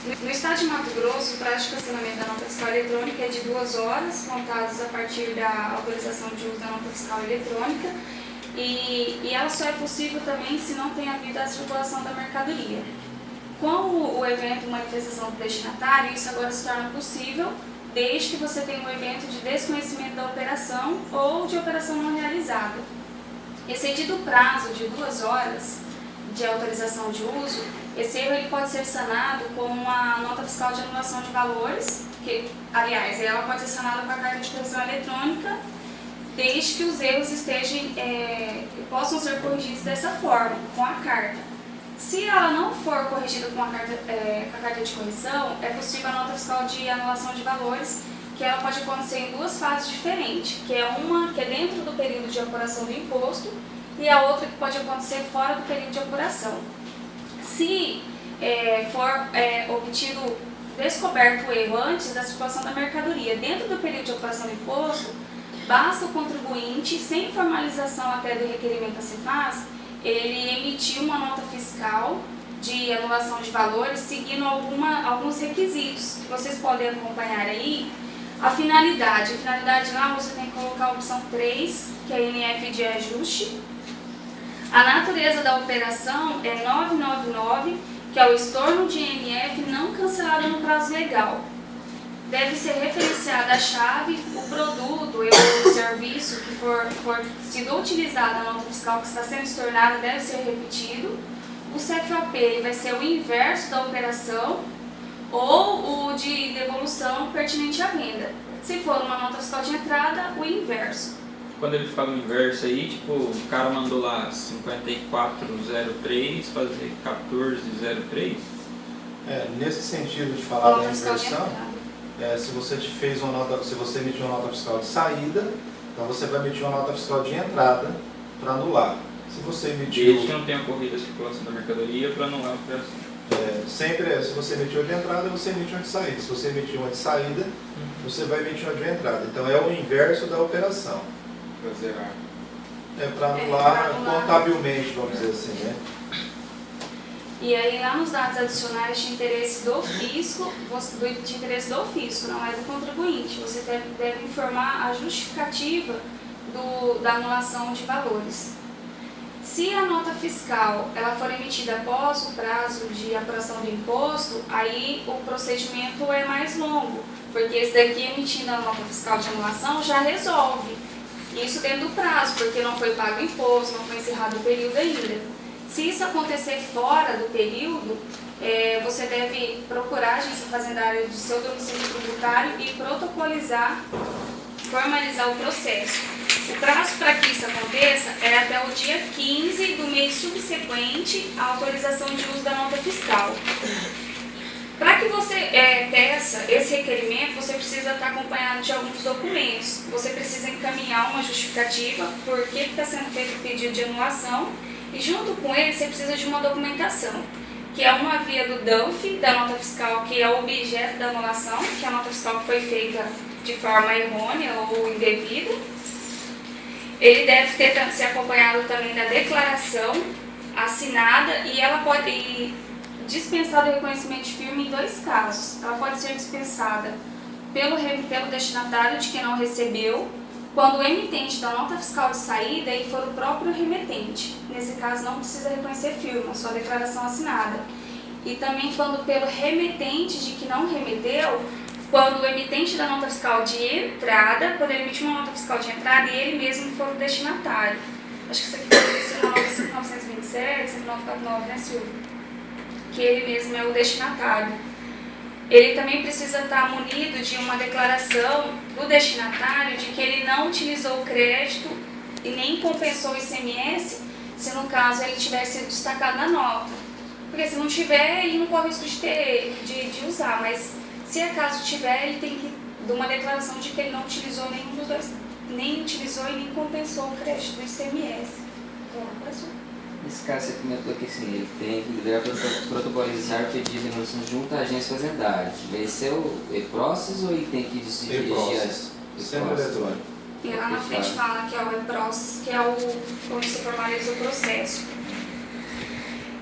No estado de Mato Grosso, o prazo de cancelamento da nota fiscal eletrônica é de 2 horas, contadas a partir da autorização de uso da nota fiscal eletrônica, e ela só é possível também se não tem havido a circulação da mercadoria. Com o evento manifestação do destinatário, isso agora se torna possível, desde que você tenha um evento de desconhecimento da operação ou de operação não realizada. Excedido o prazo de 2 horas de autorização de uso, esse erro ele pode ser sanado com uma nota fiscal de anulação de valores, que, aliás, ela pode ser sanada com a carta de correção eletrônica, desde que os erros possam ser corrigidos dessa forma, com a carta. Se ela não for corrigida com a carta de correção, é possível a nota fiscal de anulação de valores, que ela pode acontecer em 2 fases diferentes, que é uma que é dentro do período de apuração do imposto e a outra que pode acontecer fora do período de apuração. Se for descoberto o erro antes da circulação da mercadoria dentro do período de apuração do imposto, basta o contribuinte, sem formalização até do requerimento da Cefaz, ele emitir uma nota fiscal de anulação de valores seguindo alguns requisitos que vocês podem acompanhar aí. A finalidade lá você tem que colocar a opção 3, que é a NF de ajuste. A natureza da operação é 999, que é o estorno de NF não cancelado no prazo legal. Deve ser referenciada a chave, o produto ou o serviço que for sido utilizado na nota fiscal que está sendo estornada deve ser repetido. O CFOP ele vai ser o inverso da operação ou o de devolução pertinente à venda. Se for uma nota fiscal de entrada, o inverso. Quando ele fala o inverso aí, tipo, o cara mandou lá 5403 fazer 1403? Nesse sentido de falar da inversão, se você emitiu uma nota fiscal de saída, então você vai emitir uma nota fiscal de entrada para anular. Se você emitiu... Desde que não tenha ocorrido a circulação da mercadoria para anular a operação. Se você emitiu uma de entrada, você emite uma de saída. Se você emitiu uma de saída, você vai emitir uma de entrada. Então é o inverso da operação. Para zerar. Para anular contabilmente, vamos dizer assim, né? E aí lá nos dados adicionais de interesse do fisco, não é do contribuinte, você deve informar a justificativa da anulação de valores. Se a nota fiscal ela for emitida após o prazo de apuração do imposto, aí o procedimento é mais longo, porque esse daqui emitindo a nota fiscal de anulação já resolve. Isso dentro do prazo, porque não foi pago o imposto, não foi encerrado o período ainda. Se isso acontecer fora do período, você deve procurar a agência fazendária de seu domicílio tributário e formalizar o processo. O prazo para que isso aconteça é até o dia 15 do mês subsequente à autorização de uso da nota fiscal. Para que você peça esse requerimento, você precisa estar acompanhado de alguns documentos. Você precisa encaminhar uma justificativa por que está sendo feito o pedido de anulação e junto com ele você precisa de uma documentação, que é uma via do DANF, da nota fiscal, que é o objeto da anulação, que é a nota fiscal que foi feita de forma errônea ou indevida. Ele deve ser acompanhado também da declaração assinada e ela pode dispensar o reconhecimento de firma em 2 casos. Ela pode ser dispensada pelo destinatário de quem não recebeu, quando o emitente da nota fiscal de saída ele for o próprio remetente. Nesse caso não precisa reconhecer firma, só declaração assinada. E também quando pelo remetente de que não remeteu, quando o emitente da nota fiscal de entrada, quando ele emitir uma nota fiscal de entrada e ele mesmo for o destinatário. Acho que isso aqui poderia ser na nota 5927, 5949, né, Silvio? Que ele mesmo é o destinatário. Ele também precisa estar munido de uma declaração do destinatário de que ele não utilizou o crédito e nem compensou o ICMS, se no caso ele tiver sido destacado na nota. Porque se não tiver, ele não corre o risco de usar, mas se acaso tiver, ele tem que dar uma declaração de que ele não utilizou nenhum dos dois, nem utilizou e nem compensou o crédito do ICMS. Nesse caso, você comentou que assim, ele tem que protocolizar o pedido de anulação junto à agência fazendária. Esse é o e-process ou ele tem que se dirigir a sempre eletrônico? E lá na frente fala que é o e-process, que é onde se formaliza o processo.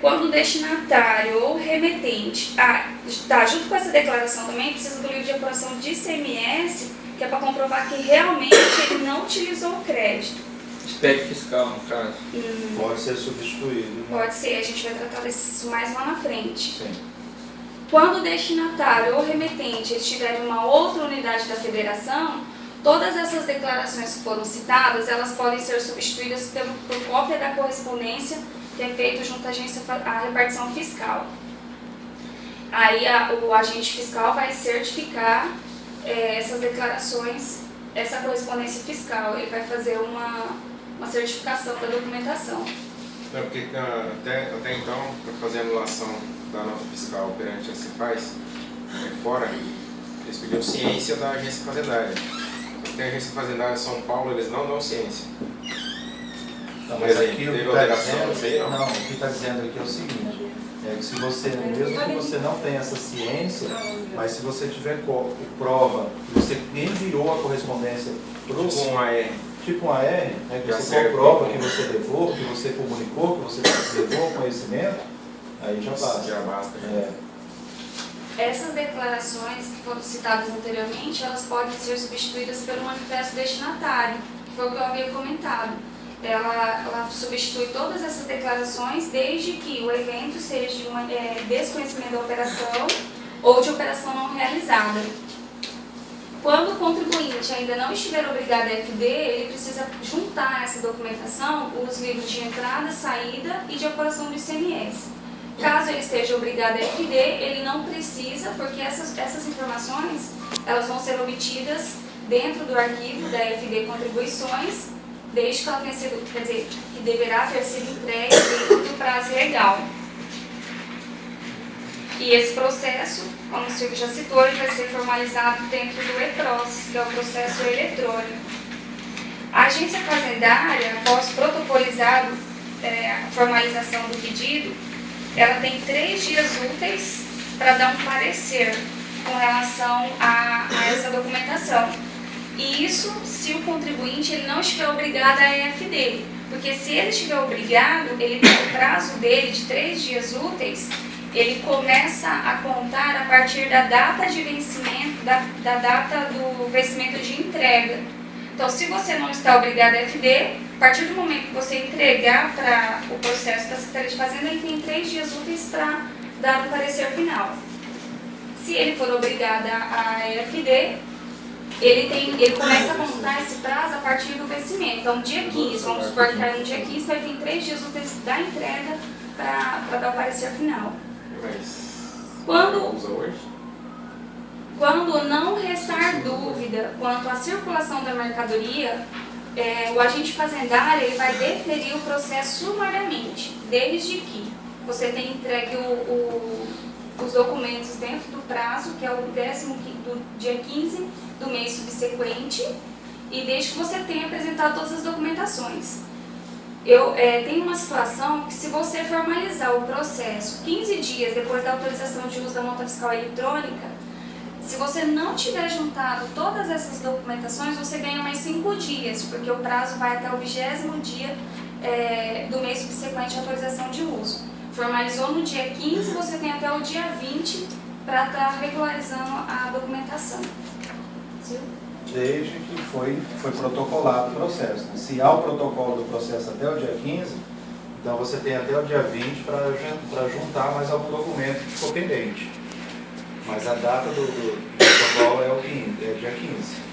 Quando o destinatário ou remetente, junto com essa declaração também precisa do livro de apuração de ICMS, que é para comprovar que realmente ele não utilizou o crédito. SPEC fiscal, no caso. Pode ser substituído. Né? Pode ser, a gente vai tratar disso mais lá na frente. Sim. Quando o destinatário ou remetente estiver em uma outra unidade da federação, todas essas declarações que foram citadas, elas podem ser substituídas por cópia da correspondência que é feito junto à agência à repartição fiscal. Aí o agente fiscal vai certificar essas declarações, essa correspondência fiscal. Ele vai fazer uma certificação da documentação. Não, porque até então, para fazer a anulação da nota fiscal perante a Cefaz, fora, eles pediam ciência da agência fazendária. Tem a agência fazendária em São Paulo, eles não dão ciência. Não, mas aqui o que teve está alteração, dizendo, não, o que está dizendo aqui é o seguinte, é que se você, mesmo que você não tenha essa ciência, mas se você tiver prova, você enviou a correspondência para o... Tipo um AR, né, que você comprova que você levou, que você comunicou, que você levou conhecimento, aí já basta. Já basta. Essas declarações que foram citadas anteriormente, elas podem ser substituídas pelo manifesto destinatário, que foi o que eu havia comentado. Ela substitui todas essas declarações desde que o evento seja de desconhecimento da operação ou de operação não realizada. Quando o contribuinte ainda não estiver obrigado a FD, ele precisa juntar essa documentação, os livros de entrada, saída e de apuração do ICMS. Caso ele esteja obrigado a FD, ele não precisa, porque essas informações elas vão ser obtidas dentro do arquivo da FD Contribuições, desde que ela tenha sido, quer dizer, que deverá ter sido entregue dentro do prazo legal. E esse processo, como o Silvio já citou, ele vai ser formalizado dentro do EPROCESS, que é o processo eletrônico. A agência fazendária, após protocolizado a formalização do pedido, ela tem 3 dias úteis para dar um parecer com relação a essa documentação. E isso se o contribuinte ele não estiver obrigado a EFD, porque se ele estiver obrigado, ele tem o prazo dele de 3 dias úteis, ele começa a contar a partir da data de vencimento, da data do vencimento de entrega. Então, se você não está obrigado a FD, a partir do momento que você entregar para o processo da Secretaria de Fazenda, ele tem 3 dias úteis para dar um parecer final. Se ele for obrigado a FD, ele começa a contar esse prazo a partir do vencimento. Então, dia 15, vamos supor que no dia 15, ele tem 3 dias úteis da entrega para dar o parecer final. Mas Quando usa hoje? Quando não restar dúvida quanto à circulação da mercadoria, o agente fazendário ele vai deferir o processo sumariamente, desde que você tenha entregue os documentos dentro do prazo, que é o do dia 15 do mês subsequente, e desde que você tenha apresentado todas as documentações. Tem uma situação que, se você formalizar o processo 15 dias depois da autorização de uso da nota fiscal eletrônica, se você não tiver juntado todas essas documentações, você ganha mais 5 dias, porque o prazo vai até o 20º dia do mês subsequente à autorização de uso. Formalizou no dia 15, você tem até o dia 20 para estar regularizando a documentação. Sim? Desde que foi protocolado o processo. Se há o protocolo do processo até o dia 15, então você tem até o dia 20 para juntar mais algum documento que ficou pendente. Mas a data do protocolo é dia 15.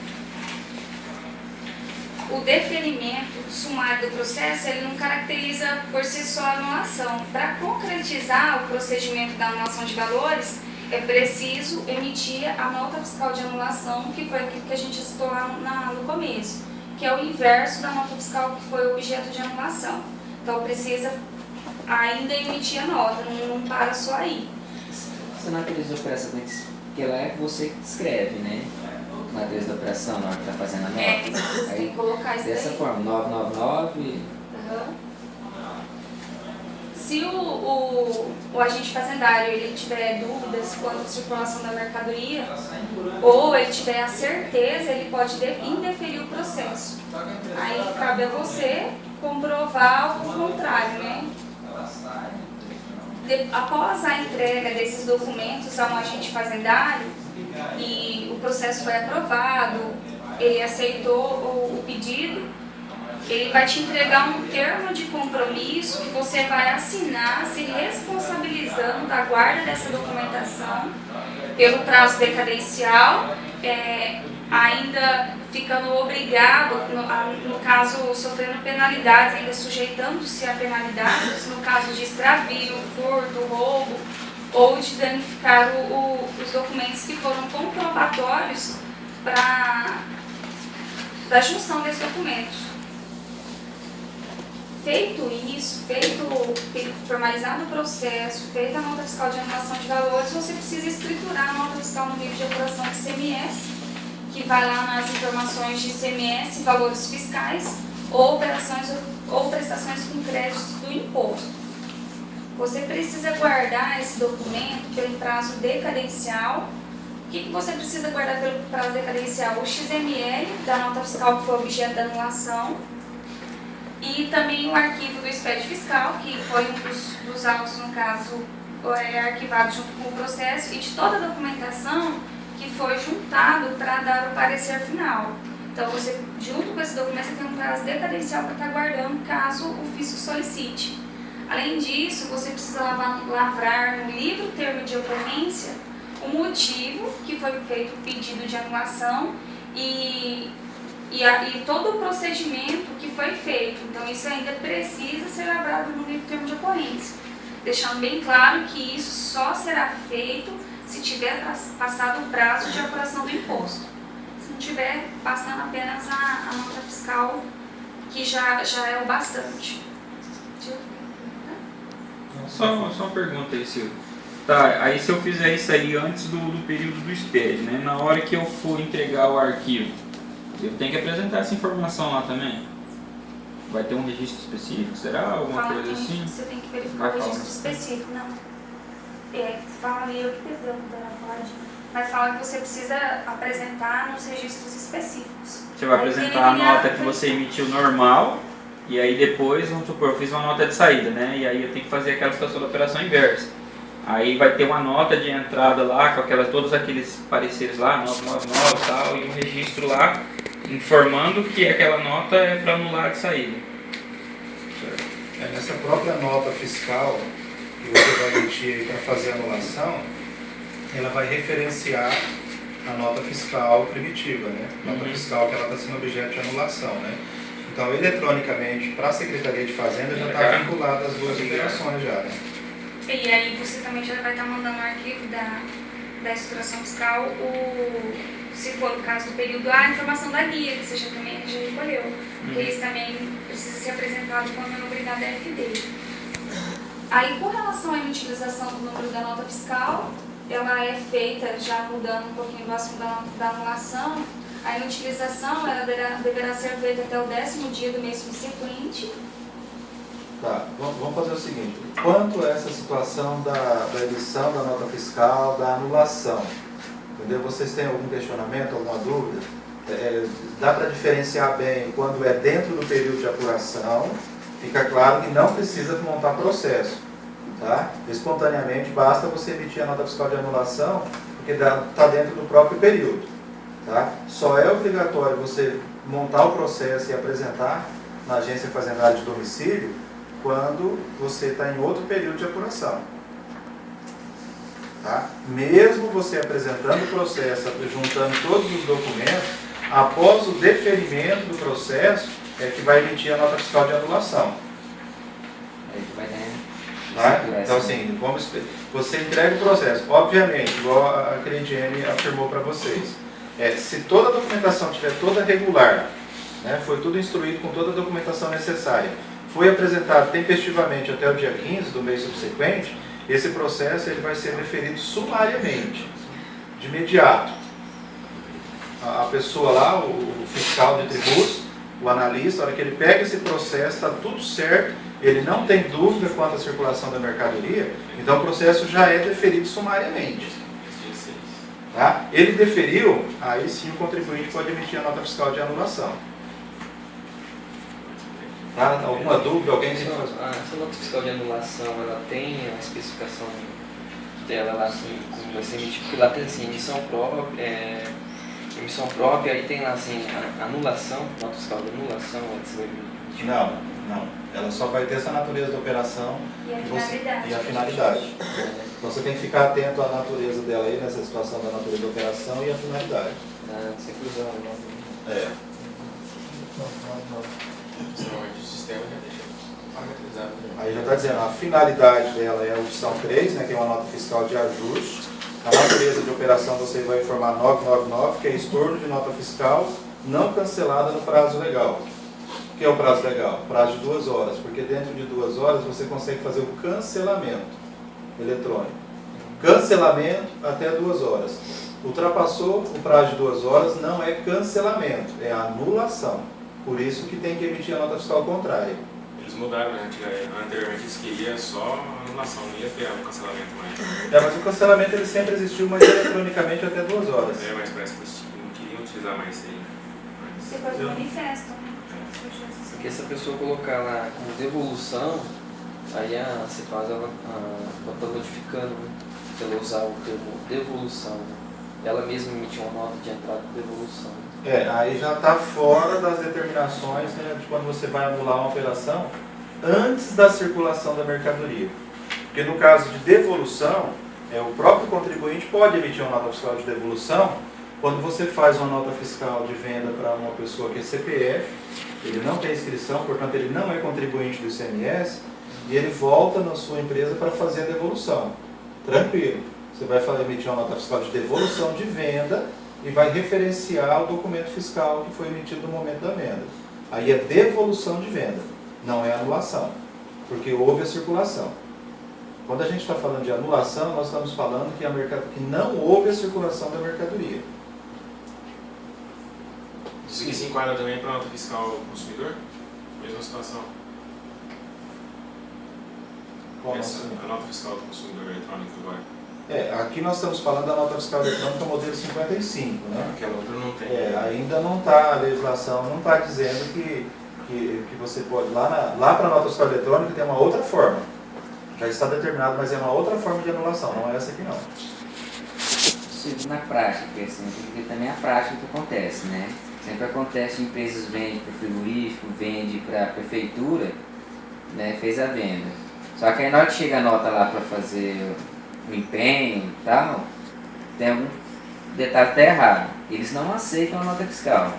O deferimento sumário do processo, ele não caracteriza por si só a anulação. Para concretizar o procedimento da anulação de valores, é preciso emitir a nota fiscal de anulação, que foi aquilo que a gente citou lá no começo, que é o inverso da nota fiscal que foi o objeto de anulação. Então precisa ainda emitir a nota, não para só aí. Essa natureza de operação, que ela é você que descreve, né? Natureza da operação, na hora que está fazendo a nota. Você tem que colocar isso dessa daí. forma, 999... Uhum. Se o agente fazendário ele tiver dúvidas quanto à circulação da mercadoria, ou ele tiver a certeza, ele pode indeferir o processo. Aí cabe a você comprovar o contrário, né? após a entrega desses documentos a um agente fazendário e o processo foi aprovado, ele aceitou o pedido, ele vai te entregar um termo de compromisso que você vai assinar se responsabilizando da guarda dessa documentação pelo prazo decadencial, ainda ficando obrigado, no caso, sofrendo penalidades, ainda sujeitando-se a penalidades, no caso de extravio, furto, roubo, ou de danificar os documentos que foram comprobatórios da junção desses documentos. Feito isso, formalizado o processo, feita a nota fiscal de anulação de valores, você precisa escriturar a nota fiscal no livro de apuração de ICMS, que vai lá nas informações de ICMS, valores fiscais ou prestações com créditos do imposto. Você precisa guardar esse documento pelo prazo decadencial. O que você precisa guardar pelo prazo decadencial? O XML da nota fiscal que foi objeto da anulação e também o arquivo do SPED fiscal, que foi um dos autos, no caso, arquivado junto com o processo, e de toda a documentação que foi juntado para dar o parecer final. Então, você, junto com esse documento, você tem um prazo decadencial para estar guardando caso o fisco solicite. Além disso, você precisa lavrar no livro termo de ocorrência o motivo que foi feito o pedido de anulação e todo o procedimento que foi feito. Então, isso ainda precisa ser lavrado no livro termo de ocorrência, deixando bem claro que isso só será feito se tiver passado o prazo de apuração do imposto. Se não tiver, passando apenas a nota fiscal, que já é o bastante. Só uma pergunta aí, Silvio. Tá, aí se eu fizer isso aí antes do período do SPED, né? Na hora que eu for entregar o arquivo, eu tenho que apresentar essa informação lá também? Vai ter um registro específico, será? Alguma coisa assim? Você tem que verificar o registro específico, não. Fala meio que perdão da pode. Mas fala que você precisa apresentar nos registros específicos. Você vai apresentar a nota que você emitiu normal, e aí depois, vamos supor, eu fiz uma nota de saída, né? E aí eu tenho que fazer aquela situação da operação inversa. Aí vai ter uma nota de entrada lá, com todos aqueles pareceres lá, 999 e tal, e um registro lá, informando que aquela nota é para anular de saída. Nessa própria nota fiscal que você vai emitir para fazer a anulação, ela vai referenciar a nota fiscal primitiva, né? Nota fiscal que ela está sendo objeto de anulação, né? Então, eletronicamente, para a Secretaria de Fazenda já está vinculada as duas operações já, né? E aí você também já vai estar mandando o arquivo da estruturação fiscal, se for o caso do período A, a informação da guia, que você já recolheu. Porque isso também precisa ser apresentado quando é novidade da FD. Aí, com relação à inutilização do número da nota fiscal, ela é feita, já mudando um pouquinho do assunto da anulação, a inutilização ela deverá ser feita até o 10º dia do mês subsequente. Tá, vamos fazer o seguinte, quanto a essa situação da edição da nota fiscal, da anulação, entendeu? Vocês têm algum questionamento, alguma dúvida? Dá para diferenciar bem quando é dentro do período de apuração, fica claro que não precisa montar processo, tá? Espontaneamente basta você emitir a nota fiscal de anulação, porque está dentro do próprio período, tá? Só é obrigatório você montar o processo e apresentar na agência fazendária de domicílio quando você está em outro período de apuração. Tá? Mesmo você apresentando o processo, juntando todos os documentos, após o deferimento do processo, é que vai emitir a nota fiscal de anulação. Aí que vai Tá? Então, assim, você entrega o processo. Obviamente, igual a Crediene afirmou para vocês, se toda a documentação estiver toda regular, né, foi tudo instruído com toda a documentação necessária, foi apresentado tempestivamente até o dia 15 do mês subsequente, esse processo ele vai ser deferido sumariamente, de imediato. A pessoa lá, o fiscal de tributos, o analista, a hora que ele pega esse processo, está tudo certo, ele não tem dúvida quanto à circulação da mercadoria, então o processo já é deferido sumariamente. Tá? Ele deferiu, aí sim o contribuinte pode emitir a nota fiscal de anulação. Tá? Alguma dúvida? Alguém tem? Essa nota fiscal de anulação, ela tem a especificação dela lá, assim, como vai ser emitido, porque lá tem assim, emissão própria, aí tem lá assim, anulação, nota fiscal de anulação, você vai emitir. Não. Ela só vai ter essa natureza da operação E a finalidade. e a finalidade. Então você tem que ficar atento à natureza dela aí, nessa situação da natureza da operação e a finalidade. Sem cruzar, não. É. Normalmente o sistema já deixa parametrizado. Aí já está dizendo, a finalidade dela é a opção 3, né, que é uma nota fiscal de ajuste. A natureza de operação você vai informar 999, que é estorno de nota fiscal não cancelada no prazo legal. O que é o prazo legal? Prazo de 2 horas, porque dentro de 2 horas você consegue fazer o cancelamento eletrônico. Cancelamento até 2 horas. Ultrapassou o prazo de 2 horas, não é cancelamento, é anulação. Por isso que tem que emitir a nota fiscal contrária. Eles mudaram, né? Anteriormente eles queriam só anulação, não ia ter o cancelamento mais. Mas o cancelamento ele sempre existiu, mas eletronicamente até 2 horas. Mas parece que eles não queriam utilizar mais isso aí. Depois do manifesto. Porque se a pessoa colocar lá como devolução, aí a Cefaz ela está notificando, né, se ela usar o termo devolução, né? Ela mesma emitiu uma nota de entrada de devolução. Aí já está fora das determinações, né, de quando você vai anular uma operação antes da circulação da mercadoria. Porque no caso de devolução, o próprio contribuinte pode emitir uma nota fiscal de devolução quando você faz uma nota fiscal de venda para uma pessoa que é CPF, ele não tem inscrição, portanto ele não é contribuinte do ICMS, e ele volta na sua empresa para fazer a devolução. Tranquilo. Você vai emitir uma nota fiscal de devolução de venda e vai referenciar o documento fiscal que foi emitido no momento da venda. Aí é devolução de venda, não é anulação, porque houve a circulação. Quando a gente está falando de anulação, nós estamos falando que não houve a circulação da mercadoria. Isso aqui se enquadra também para a nota fiscal do consumidor? Mesma situação. A nota fiscal do consumidor eletrônico agora. Aqui nós estamos falando da nota fiscal eletrônica modelo 55, né? Aquela outra não tem. Ainda não está, a legislação não está dizendo que você pode, lá para a nota fiscal eletrônica tem uma outra forma. Já está determinado, mas é uma outra forma de anulação, não é essa aqui não. Isso na prática, assim, porque também é a prática que acontece, né? Sempre acontece, empresas vendem para o frigorífico, vende para a prefeitura, né? Fez a venda. Só que aí na hora que chega a nota lá para fazer o empenho e tal, tem algum detalhe que está errado. Eles não aceitam a nota fiscal.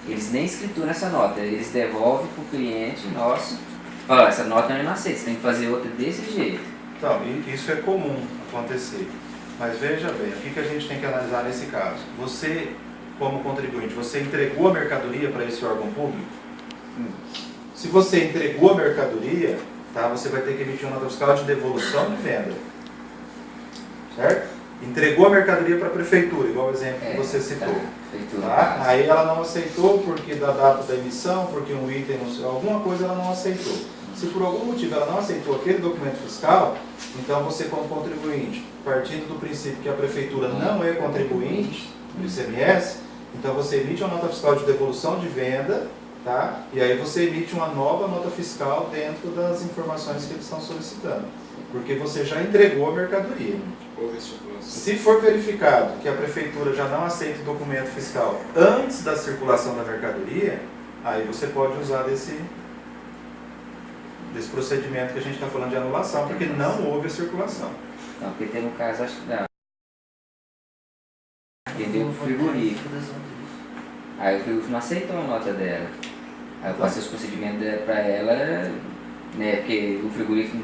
Eles nem escrituram essa nota. Eles devolvem para o cliente nosso. Falam, essa nota eu não aceito, você tem que fazer outra desse jeito. Então, isso é comum acontecer. Mas veja bem, o que a gente tem que analisar nesse caso? Você, como contribuinte, você entregou a mercadoria para esse órgão público? Se você entregou a mercadoria, tá, você vai ter que emitir uma nota fiscal de devolução de venda. Certo? Entregou a mercadoria para a prefeitura, igual o exemplo que você citou. Tá? Aí ela não aceitou porque da data da emissão, porque um item, alguma coisa ela não aceitou. Se por algum motivo ela não aceitou aquele documento fiscal, então você como contribuinte, partindo do princípio que a prefeitura não é contribuinte do ICMS, então você emite uma nota fiscal de devolução de venda, tá? E aí você emite uma nova nota fiscal dentro das informações que eles estão solicitando, porque você já entregou a mercadoria. Se for verificado que a prefeitura já não aceita o documento fiscal antes da circulação da mercadoria, aí você pode usar desse procedimento que a gente está falando de anulação, porque não houve a circulação. Não, porque tem um caso, acho que dá. Entendeu? O frigorífico. Aí o frigorífico não aceitou a nota dela. Aí eu passei os procedimentos para ela, né? Porque o frigorífico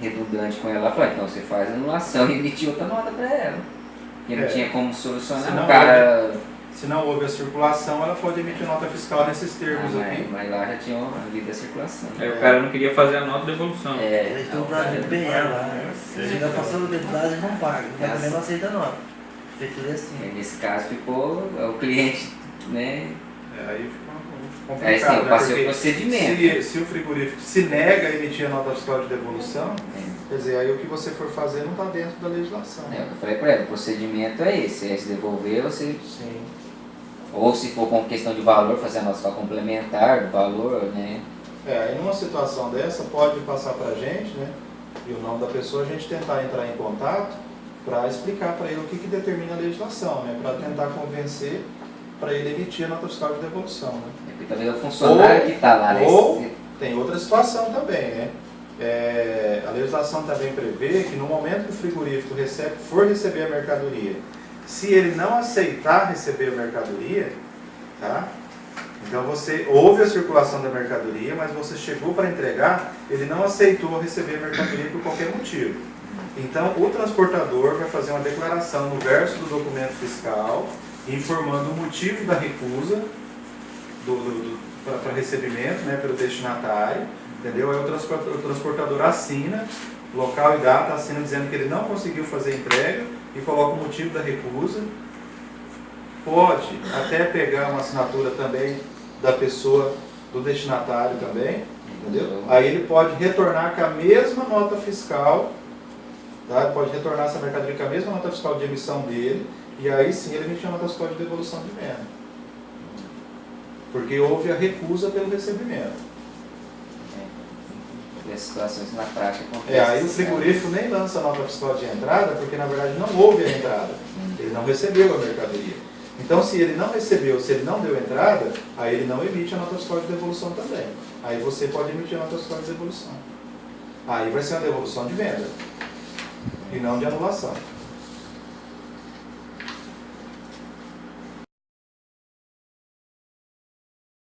redundante com ela, falou, então você faz a anulação e emitiu outra nota para ela. Porque não tinha como solucionar. O cara. Se não houve a circulação, ela pode emitir nota fiscal nesses termos aqui. Mas lá já tinha havido a circulação. Aí o cara não queria fazer a nota de devolução. Eles estão para empenhar lá. Se já passou do prazo, não paga. Mas também não aceita nota. Prefeitura é assim. Aí, nesse caso ficou o cliente, né? Aí ficou complicado. Aí sim, eu passei né? o procedimento. Se o frigorífico se nega a emitir a nota fiscal de devolução, quer dizer, aí o que você for fazer não está dentro da legislação. É o que eu falei para ela, o procedimento é esse, é se devolver, você. Sim. Ou se for com questão de valor, fazer a nota fiscal complementar do valor, né? Aí numa situação dessa, pode passar para a gente, né? E o nome da pessoa, a gente tentar entrar em contato para explicar para ele o que determina a legislação, né? Para tentar convencer para ele emitir a nota fiscal de devolução, né? Porque talvez é o funcionário que está lá, né? Ou tem outra situação também, né? A legislação também prevê que no momento que o frigorífico for receber a mercadoria, se ele não aceitar receber a mercadoria, tá? Então houve a circulação da mercadoria, mas você chegou para entregar, ele não aceitou receber a mercadoria por qualquer motivo. Então o transportador vai fazer uma declaração no verso do documento fiscal, informando o motivo da recusa para recebimento, né, pelo destinatário, entendeu? Aí o transportador assina, local e data, assina dizendo que ele não conseguiu fazer a entrega e coloca o motivo da recusa. Pode até pegar uma assinatura também da pessoa, do destinatário também, entendeu? Aí ele pode retornar com a mesma nota fiscal, tá? Pode retornar essa mercadoria com a mesma nota fiscal de emissão dele, e aí sim ele emitiu a nota fiscal de devolução de venda. Porque houve a recusa pelo recebimento. E as situações na prática acontecem. Aí o frigorífico nem lança a nota fiscal de entrada, porque na verdade não houve a entrada. Ele não recebeu a mercadoria. Então, se ele não recebeu, se ele não deu entrada, aí ele não emite a nota fiscal de devolução também. Aí você pode emitir a nota fiscal de devolução. Aí vai ser uma devolução de venda e não de anulação.